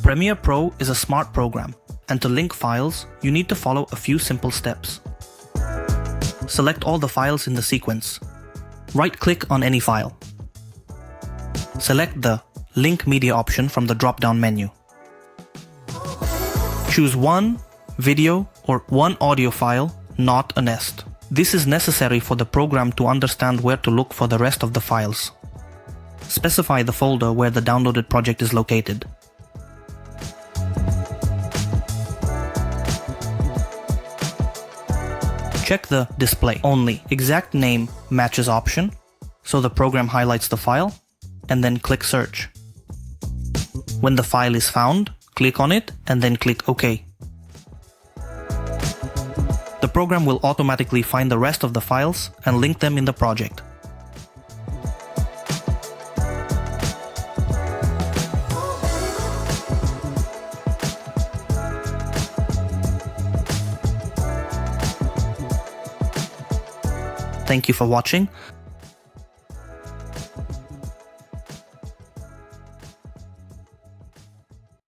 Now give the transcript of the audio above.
Premiere Pro is a smart program, and to link files, you need to follow a few simple steps. Select all the files in the sequence. Right-click on any file. Select the Link Media option from the drop-down menu. Choose one video or one audio file, not a nest. This is necessary for the program to understand where to look for the rest of the files. Specify the folder where the downloaded project is located. Check the Display Only Exact Name Matches option, so the program highlights the file, and then click Search. When the file is found, click on it and then click OK. The program will automatically find the rest of the files and link them in the project. Thank you for watching.